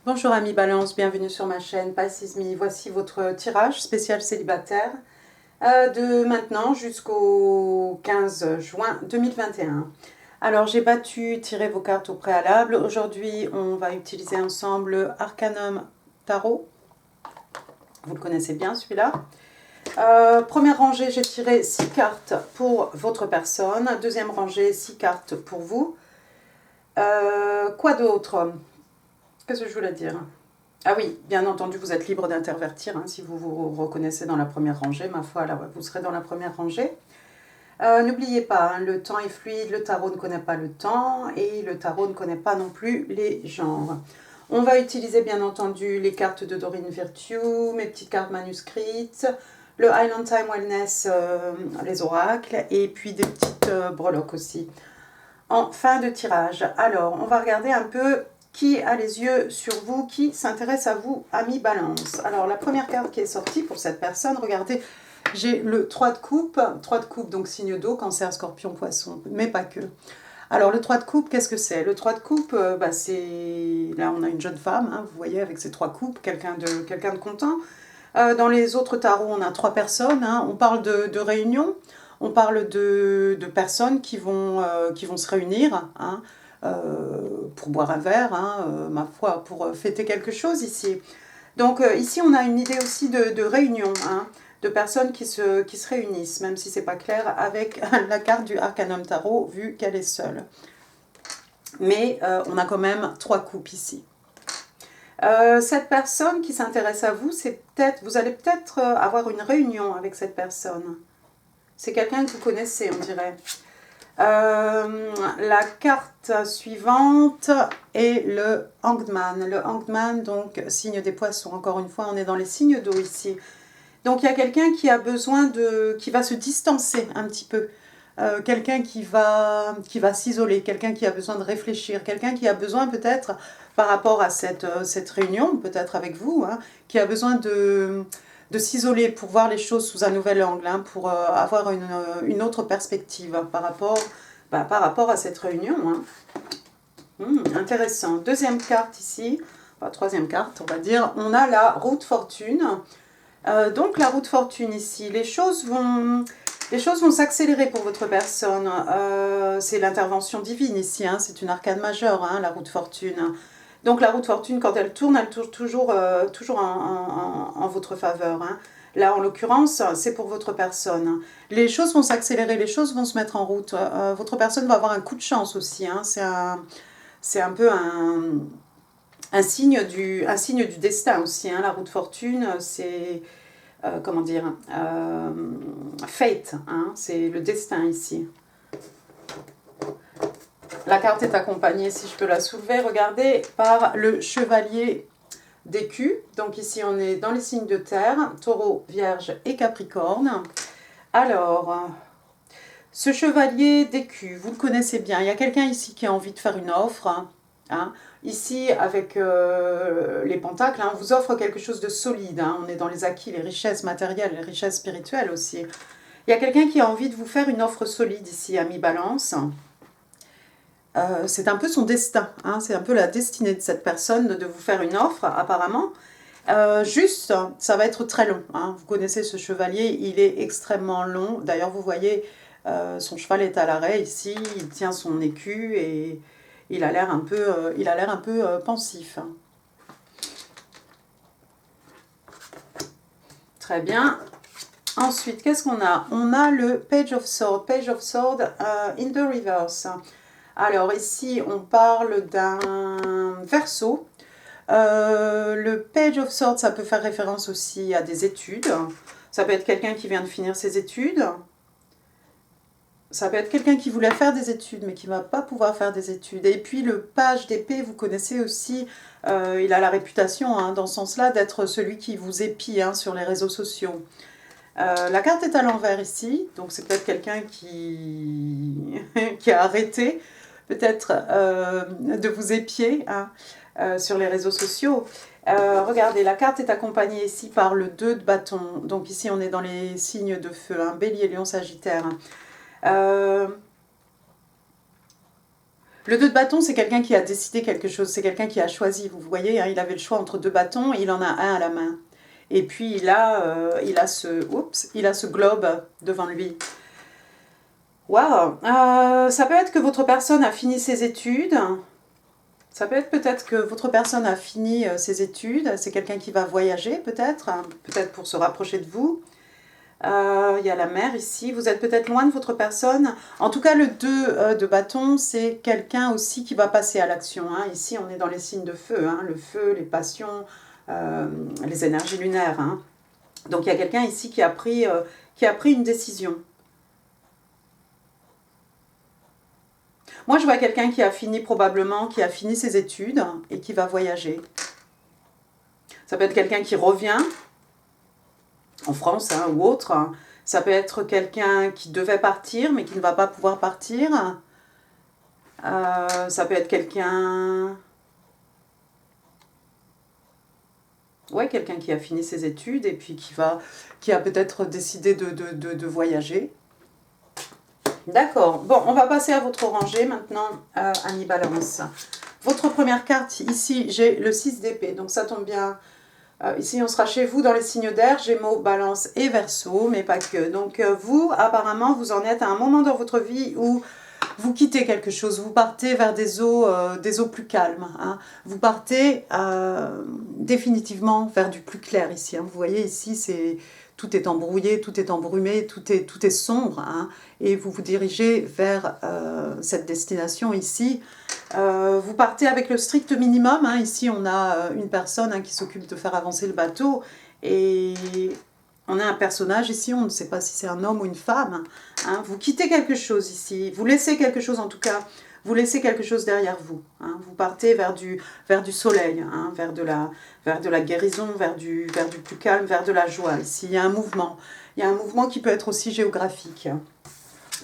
Bonjour amis Balance, bienvenue sur ma chaîne Pasismi. Voici votre tirage spécial célibataire de maintenant jusqu'au 15 juin 2021. Alors j'ai tiré vos cartes au préalable. Aujourd'hui on va utiliser ensemble Arcanum Tarot. Vous le connaissez bien celui-là. Première rangée, j'ai tiré 6 cartes pour votre personne. Deuxième rangée, 6 cartes pour vous. Quoi d'autre? Qu'est-ce que je voulais dire? Ah oui, bien entendu, vous êtes libre d'intervertir. Hein, si vous vous reconnaissez dans la première rangée, ma foi, là, vous serez dans la première rangée. N'oubliez pas, hein, le temps est fluide, le tarot ne connaît pas le temps et le tarot ne connaît pas non plus les genres. On va utiliser bien entendu les cartes de Dorine Virtue, mes petites cartes manuscrites, le Island Time Wellness, les oracles et puis des petites breloques aussi. En fin de tirage, alors on va regarder un peu qui a les yeux sur vous, qui s'intéresse à vous, amis Balance. Alors la première carte qui est sortie pour cette personne, regardez, j'ai le 3 de coupe, donc signe d'eau, cancer, scorpion, poisson, mais pas que. Alors le 3 de coupe, qu'est-ce que c'est? Le 3 de coupe, c'est... Là on a une jeune femme, hein, vous voyez, avec ses 3 coupes, quelqu'un de content. Dans les autres tarots, on a 3 personnes, hein, on parle de réunion, on parle de personnes qui vont se réunir, hein, pour boire un verre, hein, ma foi, pour fêter quelque chose ici. Donc ici, on a une idée aussi de réunion, hein, de personnes qui se réunissent, même si c'est pas clair avec la carte du Arcanum Tarot, vu qu'elle est seule. Mais on a quand même 3 coupes ici. Cette personne qui s'intéresse à vous, c'est peut-être, vous allez peut-être avoir une réunion avec cette personne. C'est quelqu'un que vous connaissez, on dirait. La carte suivante est le Hangman. Le Hangman, donc, signe des poissons. Encore une fois, on est dans les signes d'eau ici. Donc, il y a quelqu'un qui a besoin qui va se distancer un petit peu. Quelqu'un qui va s'isoler, quelqu'un qui a besoin de réfléchir, quelqu'un qui a besoin peut-être, par rapport à cette réunion, peut-être avec vous, hein, qui a besoin de s'isoler pour voir les choses sous un nouvel angle, hein, pour avoir une autre perspective par rapport à cette réunion. Hein. Intéressant. Deuxième carte ici, enfin troisième carte on va dire, on a la route fortune. Donc la route fortune ici, les choses vont s'accélérer pour votre personne. C'est l'intervention divine ici, hein, c'est une arcane majeure, hein, la route fortune. Donc la route fortune, quand elle tourne toujours en votre faveur. Hein. Là, en l'occurrence, c'est pour votre personne. Les choses vont s'accélérer, les choses vont se mettre en route. Votre personne va avoir un coup de chance aussi. Hein. C'est un peu un signe du destin aussi. Hein. La route fortune, c'est... comment dire, fate, hein, c'est le destin ici. La carte est accompagnée, si je peux la soulever, regardez, par le chevalier d'écus. Donc ici, on est dans les signes de terre, taureau, vierge et capricorne. Alors, ce chevalier d'écus, vous le connaissez bien. Il y a quelqu'un ici qui a envie de faire une offre, hein. Ici, avec les pentacles, hein, on vous offre quelque chose de solide. Hein. On est dans les acquis, les richesses matérielles, les richesses spirituelles aussi. Il y a quelqu'un qui a envie de vous faire une offre solide ici, ami Balance. C'est un peu son destin. Hein. C'est un peu la destinée de cette personne de vous faire une offre, apparemment. Juste, ça va être très long. Hein. Vous connaissez ce chevalier, il est extrêmement long. D'ailleurs, vous voyez, son cheval est à l'arrêt ici. Il tient son écu et... il a l'air un peu, pensif. Très bien. Ensuite, qu'est-ce qu'on a? On a le Page of Swords. Page of Swords in the reverse. Alors ici, on parle d'un verseau. Le Page of Swords, ça peut faire référence aussi à des études. Ça peut être quelqu'un qui vient de finir ses études. Ça peut être quelqu'un qui voulait faire des études, mais qui ne va pas pouvoir faire des études. Et puis le page d'épée, vous connaissez aussi, il a la réputation, hein, dans ce sens-là, d'être celui qui vous épie, hein, sur les réseaux sociaux. La carte est à l'envers ici, donc c'est peut-être quelqu'un qui... qui a arrêté, peut-être, de vous épier, hein, sur les réseaux sociaux. Regardez, la carte est accompagnée ici par le 2 de bâton. Donc ici, on est dans les signes de feu, hein, Bélier, Lion, Sagittaire. Le 2 de bâton, c'est quelqu'un qui a décidé quelque chose, c'est quelqu'un qui a choisi. Vous voyez, hein, il avait le choix entre 2 bâtons et il en a un à la main. Et puis il a ce globe devant lui. Waouh, ça peut être que votre personne a fini ses études. Ça peut être peut-être que votre personne a fini ses études. C'est quelqu'un qui va voyager peut-être, hein, peut-être pour se rapprocher de vous. Il y a la mer ici. Vous êtes peut-être loin de votre personne. En tout cas, le 2 de bâton, c'est quelqu'un aussi qui va passer à l'action. Hein. Ici, on est dans les signes de feu. Hein. Le feu, les passions, les énergies lunaires. Hein. Donc, il y a quelqu'un ici qui a pris une décision. Moi, je vois quelqu'un qui a fini probablement, qui a fini ses études et qui va voyager. Ça peut être quelqu'un qui revient en France hein, ou autre. Ça peut être quelqu'un qui devait partir mais qui ne va pas pouvoir partir. Ça peut être quelqu'un... Ouais, quelqu'un qui a fini ses études et puis qui a peut-être décidé de voyager. D'accord. Bon, on va passer à votre rangée maintenant, Annie Balance. Votre première carte, ici, j'ai le 6 d'épée. Donc, ça tombe bien. Ici, on sera chez vous dans les signes d'air, Gémeaux, Balance et Verseau, mais pas que. Donc, vous, apparemment, vous en êtes à un moment dans votre vie où vous quittez quelque chose. Vous partez vers des eaux plus calmes. Hein. Vous partez définitivement vers du plus clair ici. Hein. Vous voyez, ici, tout est embrouillé, tout est embrumé, tout est sombre. Hein. Et vous vous dirigez vers cette destination ici. Vous partez avec le strict minimum. Hein. Ici, on a une personne hein, qui s'occupe de faire avancer le bateau. Et on a un personnage ici, on ne sait pas si c'est un homme ou une femme. Hein. Vous quittez quelque chose ici. Vous laissez quelque chose en tout cas. Vous laissez quelque chose derrière vous. Hein. Vous partez vers du soleil, hein, vers de la guérison, vers du plus calme, vers de la joie. Ici, il y a un mouvement. Il y a un mouvement qui peut être aussi géographique.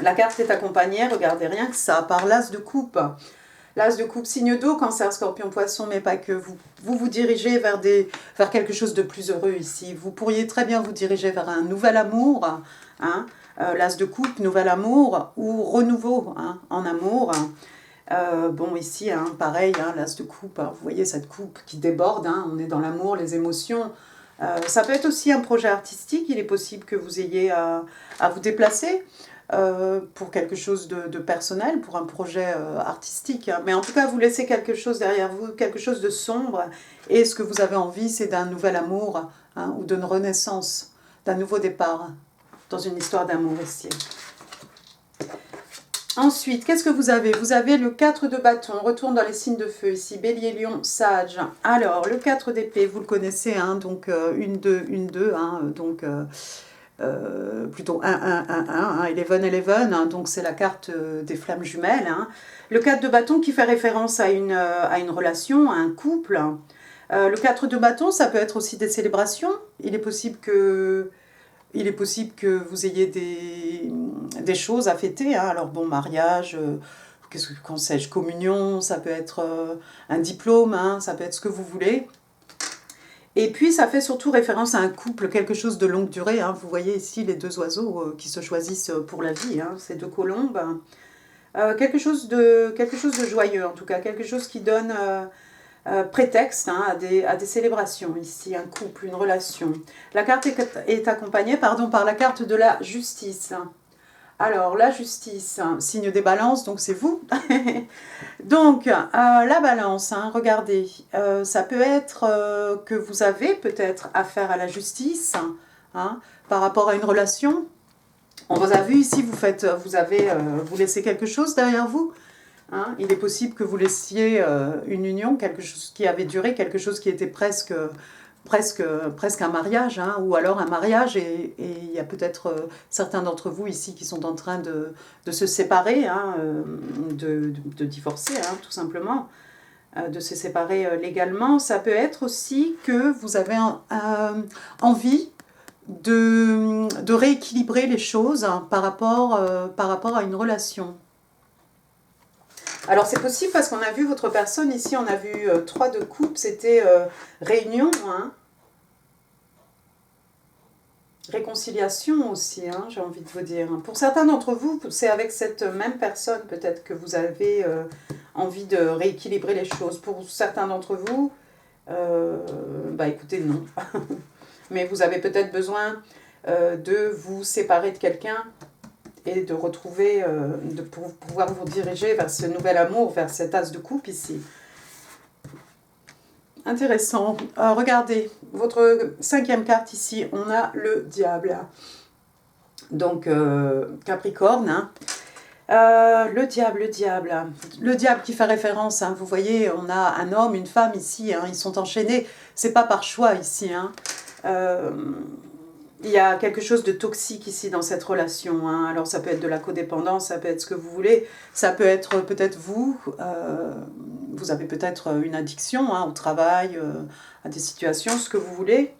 La carte est accompagnée, regardez rien que ça, par l'as de coupe. L'as de coupe, signe d'eau, cancer, scorpion, poisson, mais pas que. Vous dirigez vers quelque chose de plus heureux ici. Vous pourriez très bien vous diriger vers un nouvel amour. Hein. L'as de coupe, nouvel amour ou renouveau hein, en amour. Bon, ici, hein, pareil, hein, l'as de coupe, hein, vous voyez cette coupe qui déborde, hein, on est dans l'amour, les émotions. Ça peut être aussi un projet artistique, il est possible que vous ayez à vous déplacer pour quelque chose de personnel, pour un projet artistique. Hein. Mais en tout cas, vous laissez quelque chose derrière vous, quelque chose de sombre, et ce que vous avez envie, c'est d'un nouvel amour, hein, ou d'une renaissance, d'un nouveau départ, dans une histoire d'amour ici. Ensuite, qu'est-ce que vous avez? Vous avez le 4 de bâton, on retourne dans les signes de feu ici, Bélier, Lion, Sage. Alors, le 4 d'épée, vous le connaissez, hein, donc 1-2, hein, donc plutôt 1-1-1-1, hein, 11-11, hein, donc c'est la carte des flammes jumelles. Hein. Le 4 de bâton qui fait référence à une relation, à un couple. Le 4 de bâton, ça peut être aussi des célébrations. Il est possible que vous ayez des choses à fêter. Hein. Alors bon, mariage, qu'en sais-je, communion, ça peut être un diplôme, hein, ça peut être ce que vous voulez. Et puis ça fait surtout référence à un couple, quelque chose de longue durée. Hein. Vous voyez ici les deux oiseaux qui se choisissent pour la vie, hein, ces deux colombes. Quelque chose de joyeux en tout cas, quelque chose qui donne... prétexte hein, à des célébrations ici, un couple, une relation. La carte est accompagnée par la carte de la justice. Alors, la justice, signe des balances, donc c'est vous. Donc, la balance, hein, regardez, ça peut être que vous avez peut-être affaire à la justice hein, par rapport à une relation. On vous a vu ici, vous laissez quelque chose derrière vous. Hein, il est possible que vous laissiez une union, quelque chose qui avait duré, quelque chose qui était presque un mariage, hein, ou alors un mariage, et il y a peut-être certains d'entre vous ici qui sont en train de se séparer, hein, de divorcer, hein, tout simplement, de se séparer légalement. Ça peut être aussi que vous avez envie de rééquilibrer les choses hein, par rapport à une relation. Alors c'est possible parce qu'on a vu votre personne, ici on a vu 3 de coupe, c'était réunion. Hein. réconciliation aussi, hein, j'ai envie de vous dire. Pour certains d'entre vous, c'est avec cette même personne peut-être que vous avez envie de rééquilibrer les choses. Pour certains d'entre vous, bah écoutez, non. Mais vous avez peut-être besoin de vous séparer de quelqu'un et de retrouver, pour pouvoir vous diriger vers ce nouvel amour, vers cet as de coupe ici. Intéressant. Regardez, votre 5e carte ici, on a le diable. Donc, Capricorne, hein. Le diable qui fait référence, hein, vous voyez, on a un homme, une femme ici, hein, ils sont enchaînés, c'est pas par choix ici, hein. Il y a quelque chose de toxique ici dans cette relation, hein. Alors ça peut être de la codépendance, ça peut être ce que vous voulez, ça peut être peut-être vous, vous avez peut-être une addiction, hein, au travail, à des situations, ce que vous voulez.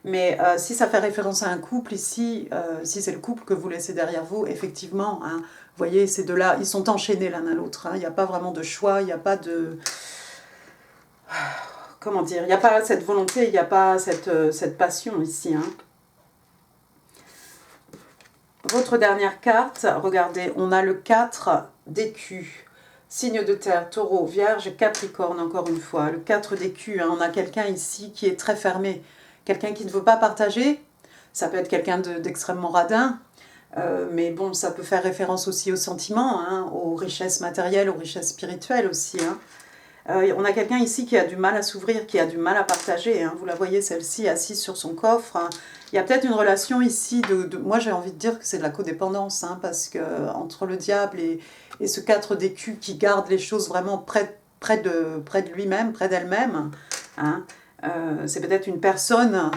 Mais si ça fait référence à un couple ici, si c'est le couple que vous laissez derrière vous, effectivement, hein, vous voyez, ces deux-là, ils sont enchaînés l'un à l'autre, hein, il n'y a pas vraiment de choix, il n'y a pas de... Comment dire, il n'y a pas cette volonté, il n'y a pas cette passion ici, hein. Votre dernière carte, regardez, on a le 4 d'écus. Signe de terre, taureau, vierge, capricorne, encore une fois. Le 4 d'écus, hein, on a quelqu'un ici qui est très fermé. Quelqu'un qui ne veut pas partager. Ça peut être quelqu'un d'extrêmement radin. Mais bon, ça peut faire référence aussi aux sentiments, hein, aux richesses matérielles, aux richesses spirituelles aussi, hein. On a quelqu'un ici qui a du mal à s'ouvrir, qui a du mal à partager, hein. Vous la voyez, celle-ci, assise sur son coffre, hein. Il y a peut-être une relation ici moi j'ai envie de dire que c'est de la codépendance, hein, parce que entre le diable et ce 4 d'écus qui garde les choses vraiment près de lui-même, près d'elle-même, hein, c'est peut-être une personne...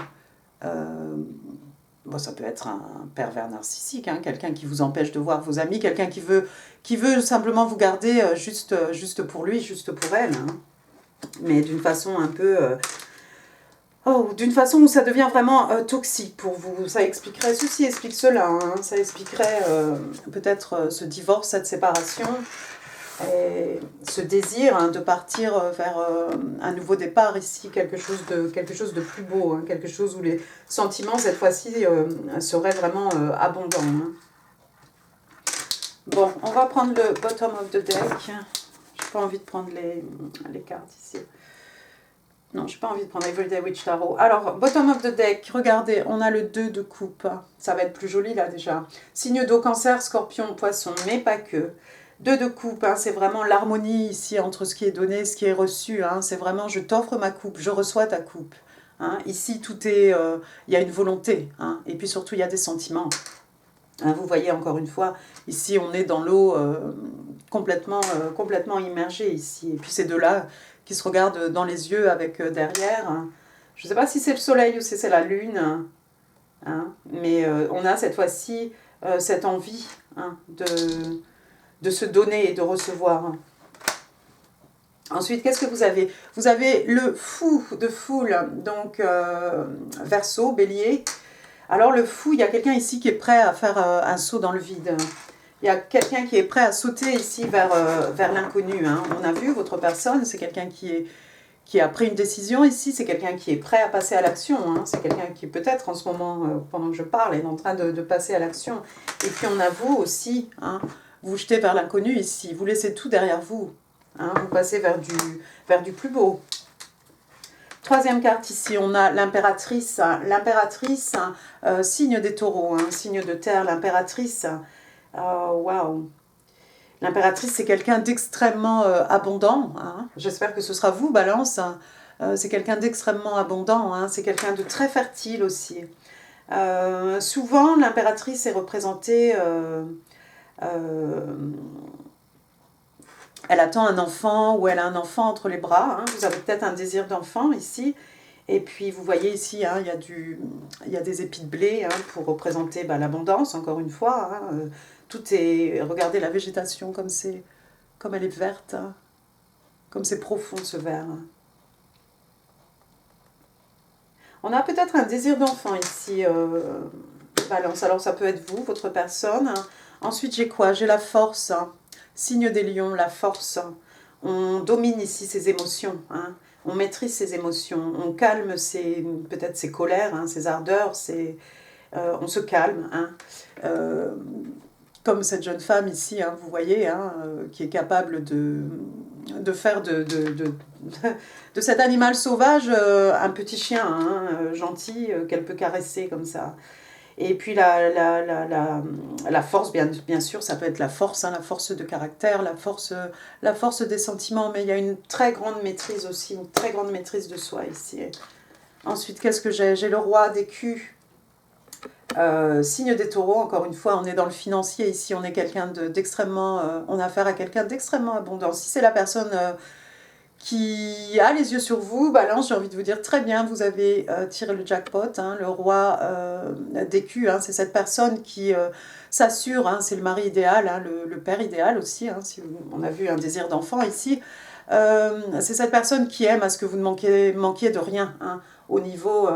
Bon, ça peut être un pervers narcissique, hein, quelqu'un qui vous empêche de voir vos amis, quelqu'un qui veut simplement vous garder juste pour lui, juste pour elle, hein. Mais d'une façon un peu... d'une façon où ça devient vraiment toxique pour vous. Ça expliquerait ceci, explique cela, hein. Ça expliquerait peut-être ce divorce, cette séparation, et ce désir, hein, de partir vers un nouveau départ ici, quelque chose de plus beau, hein, quelque chose où les sentiments cette fois-ci seraient vraiment abondants, hein. Bon, on va prendre le bottom of the deck. J'ai pas envie de prendre les cartes ici. Non, j'ai pas envie de prendre Everyday Witch Tarot. Alors, bottom of the deck, regardez, on a le 2 de coupe. Ça va être plus joli là déjà. Signe d'eau, cancer, scorpion, poisson, mais pas que. 2 de coupe, hein, c'est vraiment l'harmonie ici entre ce qui est donné et ce qui est reçu, hein. C'est vraiment je t'offre ma coupe, je reçois ta coupe, hein. Ici, tout est... il y a une volonté, hein, et puis surtout, il y a des sentiments. Hein, vous voyez, encore une fois, ici, on est dans l'eau complètement immergé ici. Et puis ces deux-là qui se regardent dans les yeux avec derrière. Hein. Je ne sais pas si c'est le soleil ou si c'est la lune, hein, mais on a cette fois-ci cette envie, hein, de se donner et de recevoir. Ensuite, qu'est-ce que vous avez? Vous avez le fou de foule, donc Verseau, Bélier. Alors le fou, il y a quelqu'un ici qui est prêt à faire un saut dans le vide. Il y a quelqu'un qui est prêt à sauter ici vers l'inconnu, hein. On a vu votre personne, c'est quelqu'un qui a pris une décision ici, c'est quelqu'un qui est prêt à passer à l'action, hein. C'est quelqu'un qui peut-être en ce moment, pendant que je parle, est en train de passer à l'action. Et puis on a vous aussi, hein, vous jetez vers l'inconnu ici, vous laissez tout derrière vous, hein, vous passez vers du plus beau. Troisième carte ici, on a l'impératrice. L'impératrice, signe des taureaux, hein, signe de terre, l'impératrice. Waouh! L'impératrice, c'est quelqu'un d'extrêmement abondant, hein. J'espère que ce sera vous, Balance. C'est quelqu'un d'extrêmement abondant, hein. C'est quelqu'un de très fertile aussi. Souvent, l'impératrice est représentée... elle attend un enfant ou elle a un enfant entre les bras, hein. Vous avez peut-être un désir d'enfant ici. Et puis vous voyez ici, hein, il y a des épis de blé, hein, pour représenter l'abondance, encore une fois, hein. Tout est... Regardez la végétation comme elle est verte, hein, comme c'est profond ce vert. On a peut-être un désir d'enfant ici, Balance. Alors ça peut être vous, votre personne, hein. Ensuite j'ai quoi? J'ai la force, hein. Signe des lions, la force. On domine ici ses émotions, hein. On maîtrise ses émotions, on calme peut-être ses colères, hein, ses ardeurs, on se calme, hein. Comme cette jeune femme ici, hein, vous voyez, hein, qui est capable de faire de cet animal sauvage un petit chien, hein, gentil, qu'elle peut caresser comme ça. Et puis la force, bien sûr, ça peut être la force, hein, la force de caractère, la force des sentiments, mais il y a une très grande maîtrise aussi, une très grande maîtrise de soi ici. Ensuite, qu'est-ce que j'ai? J'ai le roi d'écus. Signe des taureaux, encore une fois, on est dans le financier ici, on est quelqu'un d'extrêmement, on a affaire à quelqu'un d'extrêmement abondant. Si c'est la personne qui a les yeux sur vous, balance, j'ai envie de vous dire très bien, vous avez tiré le jackpot, hein, le roi d'écus, hein, c'est cette personne qui s'assure, hein, c'est le mari idéal, hein, le père idéal aussi, hein, si on a vu un désir d'enfant ici, c'est cette personne qui aime à ce que vous ne manquiez de rien, hein, au niveau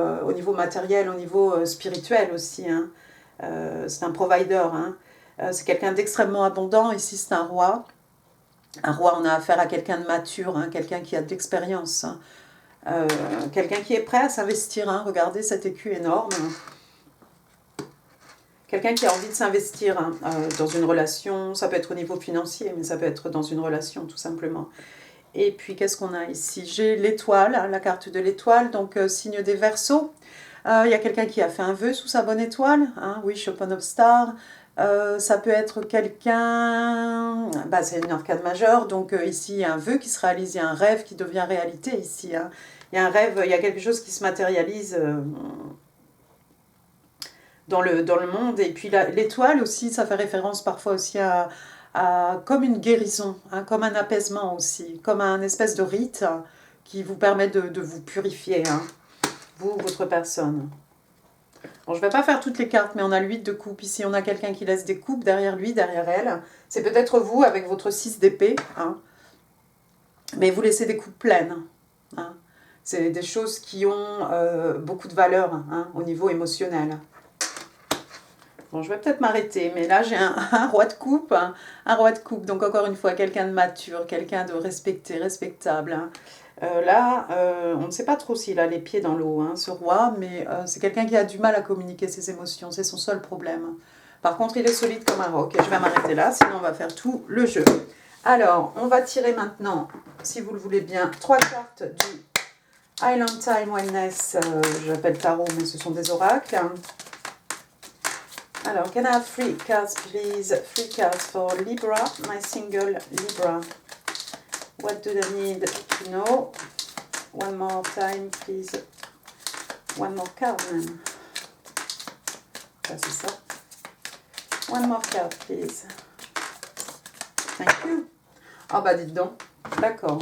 matériel, au niveau spirituel aussi, hein. C'est un provider, hein. C'est quelqu'un d'extrêmement abondant, ici c'est un roi. Un roi, on a affaire à quelqu'un de mature, hein, quelqu'un qui a de l'expérience, hein. Quelqu'un qui est prêt à s'investir, hein. Regardez cet écu énorme. Quelqu'un qui a envie de s'investir, hein, dans une relation, ça peut être au niveau financier, mais ça peut être dans une relation tout simplement. Et puis qu'est-ce qu'on a ici? J'ai l'étoile, hein, la carte de l'étoile, donc signe des Verseaux. Il y a quelqu'un qui a fait un vœu sous sa bonne étoile, hein, Wish upon a star. Ça peut être quelqu'un, bah, c'est une arcade majeure, donc ici il y a un vœu qui se réalise, il y a un rêve qui devient réalité ici, hein. Il y a un rêve, il y a quelque chose qui se matérialise dans le monde. Et puis l'étoile aussi, ça fait référence parfois aussi à comme une guérison, hein, comme un apaisement aussi, comme un espèce de rite, hein, qui vous permet de vous purifier, hein, vous, votre personne. Bon, je ne vais pas faire toutes les cartes, mais on a le 8 de coupe. Ici, on a quelqu'un qui laisse des coupes derrière lui, derrière elle. C'est peut-être vous avec votre 6 d'épée, hein. Mais vous laissez des coupes pleines, hein. C'est des choses qui ont beaucoup de valeur, hein, au niveau émotionnel. Bon, je vais peut-être m'arrêter, mais là j'ai un roi de coupe, hein, un roi de coupe, donc encore une fois, quelqu'un de mature, quelqu'un de respecté, respectable, hein. Là, on ne sait pas trop s'il a les pieds dans l'eau, hein, ce roi, mais c'est quelqu'un qui a du mal à communiquer ses émotions, c'est son seul problème. Par contre, il est solide comme un roc, et je vais m'arrêter là, sinon on va faire tout le jeu. Alors, on va tirer maintenant, si vous le voulez bien, 3 cartes du Island Time Wellness, j'appelle tarot, mais ce sont des oracles. Alors, can I have 3 cards, please? 3 cards for Libra, my single Libra. What do they need to know? One more time, please. One more card, même. C'est ça. One more card, please. Thank you. Ah bah dites donc. D'accord.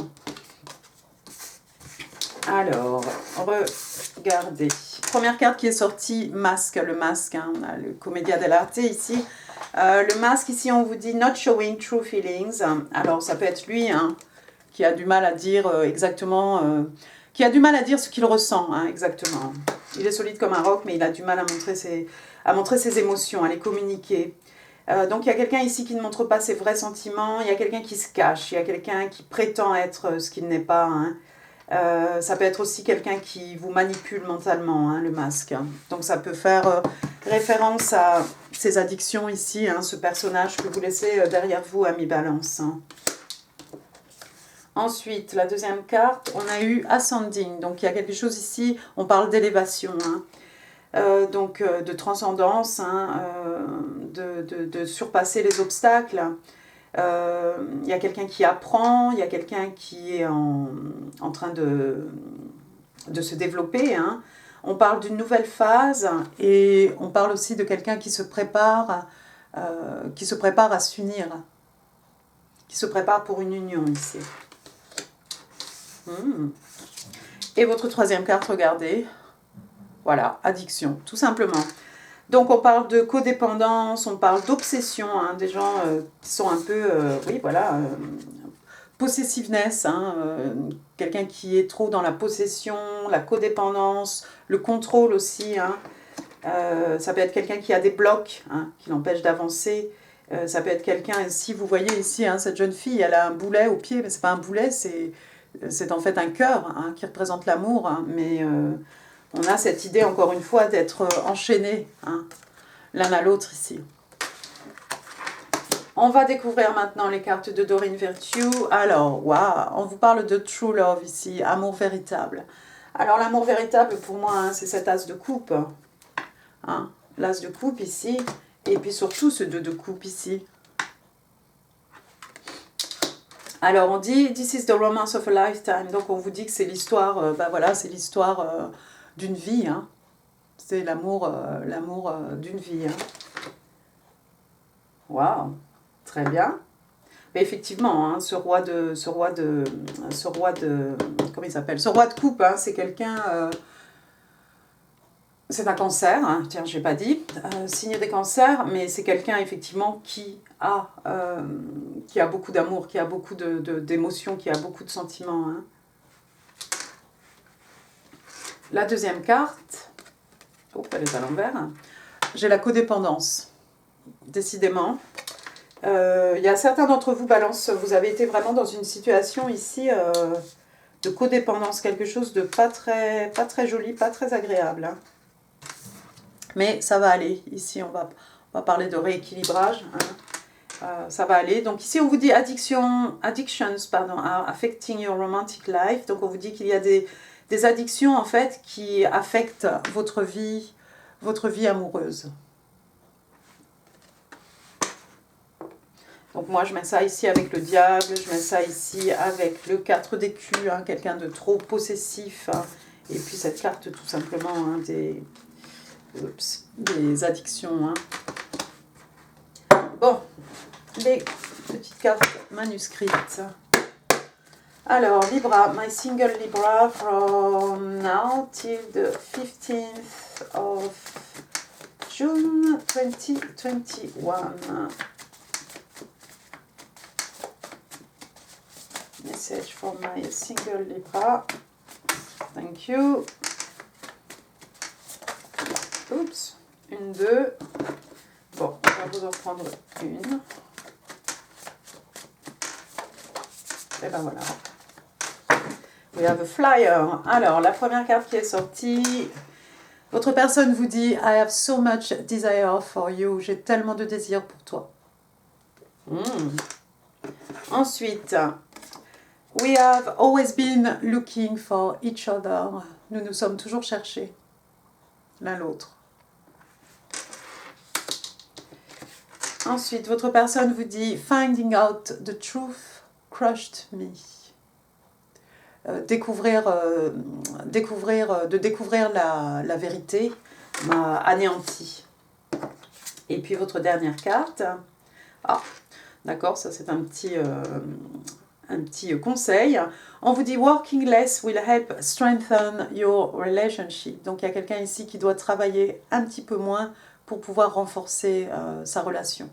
Alors, regardez. Première carte qui est sortie, masque, le masque, hein, on a le Commedia dell'arte ici. Le masque ici, on vous dit not showing true feelings. Alors, ça peut être lui, hein, qui a du mal à dire exactement, qui a du mal à dire ce qu'il ressent, hein, exactement. Il est solide comme un roc, mais il a du mal à montrer ses émotions, à les communiquer. Donc il y a quelqu'un ici qui ne montre pas ses vrais sentiments, il y a quelqu'un qui se cache, il y a quelqu'un qui prétend être ce qu'il n'est pas, hein. Ça peut être aussi quelqu'un qui vous manipule mentalement, hein, le masque. Donc ça peut faire référence à ces addictions ici, hein, ce personnage que vous laissez derrière vous, ami Balance. Ensuite, la deuxième carte, on a eu Ascending. Donc il y a quelque chose ici, on parle d'élévation, hein. Donc de transcendance, hein, de surpasser les obstacles. Il y a quelqu'un qui apprend, il y a quelqu'un qui est en train de se développer, hein. On parle d'une nouvelle phase et on parle aussi de quelqu'un qui se prépare à s'unir, qui se prépare pour une union ici. Et votre troisième carte, regardez, voilà, addiction, tout simplement. Donc on parle de codépendance, on parle d'obsession, hein, des gens qui sont un peu, oui voilà, possessiveness, hein, quelqu'un qui est trop dans la possession, la codépendance, le contrôle aussi, hein. Ça peut être quelqu'un qui a des blocs, hein, qui l'empêchent d'avancer. Ça peut être quelqu'un, si vous voyez ici, hein, cette jeune fille, elle a un boulet au pied, mais c'est pas un boulet, c'est en fait un cœur, hein, qui représente l'amour, hein, mais On a cette idée, encore une fois, d'être enchaînés hein, l'un à l'autre ici. On va découvrir maintenant les cartes de Doreen Virtue. Alors, waouh, on vous parle de True Love ici, amour véritable. Alors, l'amour véritable, pour moi, hein, c'est cet as de coupe. Hein, l'as de coupe ici, et puis surtout ce 2 de coupe ici. Alors, on dit « This is the romance of a lifetime ». Donc, on vous dit que c'est l'histoire, voilà, c'est l'histoire d'une vie. Hein. C'est l'amour d'une vie. Hein. Waouh, très bien. Mais effectivement, hein, ce roi de, comment il s'appelle? Ce roi de coupe, hein, c'est quelqu'un, c'est un cancer, hein, tiens, je n'ai pas dit, signe des cancers, mais c'est quelqu'un effectivement qui a beaucoup d'amour, qui a beaucoup d'émotions, qui a beaucoup de sentiments. Hein. La deuxième carte, oh, elle est à l'envers, j'ai la codépendance, décidément. Il y a certains d'entre vous, Balance, vous avez été vraiment dans une situation ici de codépendance, quelque chose de pas très joli, pas très agréable. Hein. Mais ça va aller. Ici, on va parler de rééquilibrage. Hein. Ça va aller. Donc ici, on vous dit addictions, are affecting your romantic life. Donc on vous dit qu'il y a des addictions en fait qui affectent votre vie amoureuse. Donc moi, je mets ça ici avec le diable, je mets ça ici avec le 4 d'écus, hein, quelqu'un de trop possessif. Hein, et puis cette carte, tout simplement, hein, des addictions. Hein. Bon, les petites cartes manuscrites. Alors, Libra, my single Libra from now till the 15th of June 2021. Message for my single Libra. Thank you. Oups, une, deux. Bon, on va vous en prendre une. Et ben voilà. We have a flyer. Alors, la première carte qui est sortie. Votre personne vous dit « I have so much desire for you ». J'ai tellement de désir pour toi. Ensuite, we have always been looking for each other. Nous nous sommes toujours cherchés l'un l'autre. Ensuite, votre personne vous dit « Finding out the truth crushed me ». Découvrir la vérité m'a anéanti. Et puis votre dernière carte. Ah, d'accord, ça c'est un petit conseil. On vous dit « Working less will help strengthen your relationship ». Donc il y a quelqu'un ici qui doit travailler un petit peu moins pour pouvoir renforcer sa relation.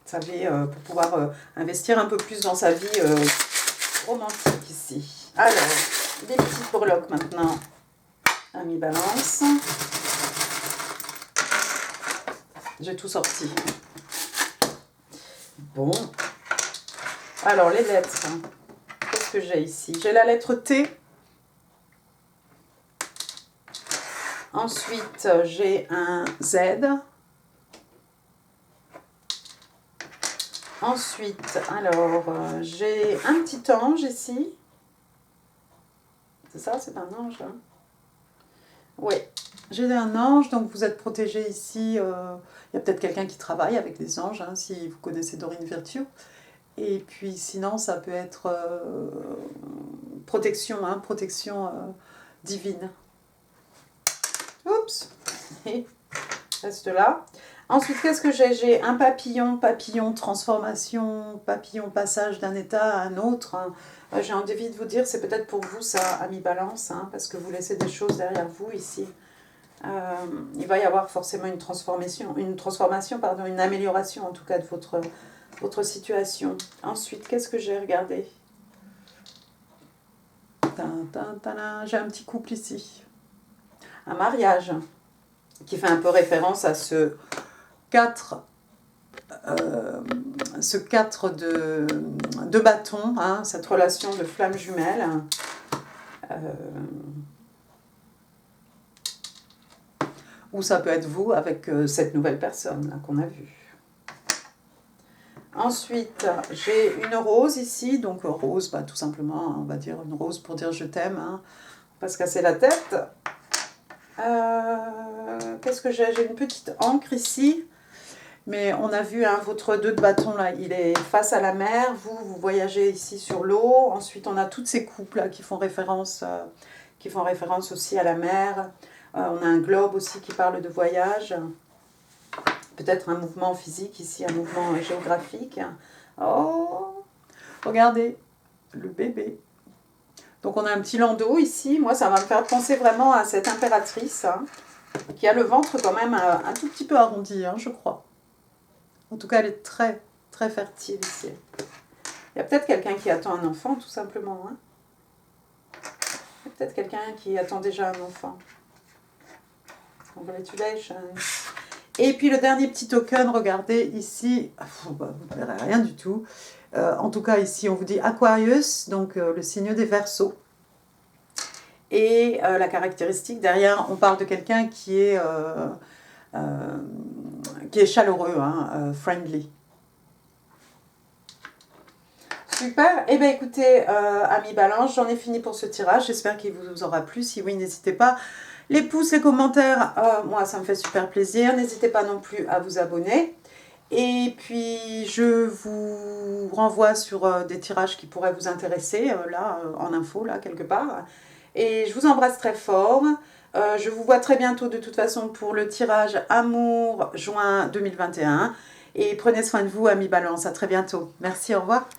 Vous savez, pour pouvoir investir un peu plus dans sa vie romantique ici. Alors, des petits pourloques maintenant. Ami Balance. J'ai tout sorti. Bon. Alors, les lettres. Qu'est-ce que j'ai ici? J'ai la lettre T. Ensuite, j'ai un Z. Ensuite, alors, j'ai un petit ange ici. C'est ça, c'est un ange. Hein? Oui, j'ai un ange, donc vous êtes protégé ici. Il y a peut-être quelqu'un qui travaille avec les anges, hein, si vous connaissez Doreen Virtue. Et puis sinon, ça peut être protection, hein, protection divine. Oups, reste là. Ensuite, qu'est-ce que j'ai? J'ai un papillon, transformation, papillon, passage d'un état à un autre. J'ai envie de vous dire, c'est peut-être pour vous ça, ami Balance, hein, parce que vous laissez des choses derrière vous ici. Il va y avoir forcément une transformation, une amélioration en tout cas de votre situation. Ensuite, qu'est-ce que j'ai regardé? J'ai un petit couple ici. Un mariage qui fait un peu référence à ce 4 de bâtons, hein, cette relation de flamme jumelle. Ou ça peut être vous avec cette nouvelle personne qu'on a vue. Ensuite, j'ai une rose ici. Donc rose, bah, tout simplement, on va dire une rose pour dire je t'aime. Hein, pas se casser la tête. Qu'est-ce que j'ai? J'ai une petite encre ici. Mais on a vu hein, votre 2 de bâton, là, il est face à la mer. Vous voyagez ici sur l'eau. Ensuite, on a toutes ces coupes là, qui font référence aussi à la mer. On a un globe aussi qui parle de voyage. Peut-être un mouvement physique ici, un mouvement géographique. Oh, regardez, le bébé. Donc on a un petit landau ici. Moi, ça va me faire penser vraiment à cette impératrice hein, qui a le ventre quand même un tout petit peu arrondi, hein, je crois. En tout cas, elle est très, très fertile ici. Il y a peut-être quelqu'un qui attend un enfant, tout simplement. Hein. Il y a peut-être quelqu'un qui attend déjà un enfant. Congratulations. Et puis le dernier petit token, regardez ici, vous ne verrez rien du tout. En tout cas, ici, on vous dit Aquarius, donc le signe des Verseaux. Et la caractéristique derrière, on parle de quelqu'un qui est chaleureux, hein, friendly. Super. Eh bien, écoutez, amis Balance, j'en ai fini pour ce tirage. J'espère qu'il vous aura plu. Si oui, n'hésitez pas. Les pouces, les commentaires, moi, ça me fait super plaisir. N'hésitez pas non plus à vous abonner. Et puis, je vous renvoie sur des tirages qui pourraient vous intéresser, là, en info, là, quelque part. Et je vous embrasse très fort. Je vous vois très bientôt, de toute façon, pour le tirage Amour, juin 2021. Et prenez soin de vous, amis Balance. À très bientôt. Merci, au revoir.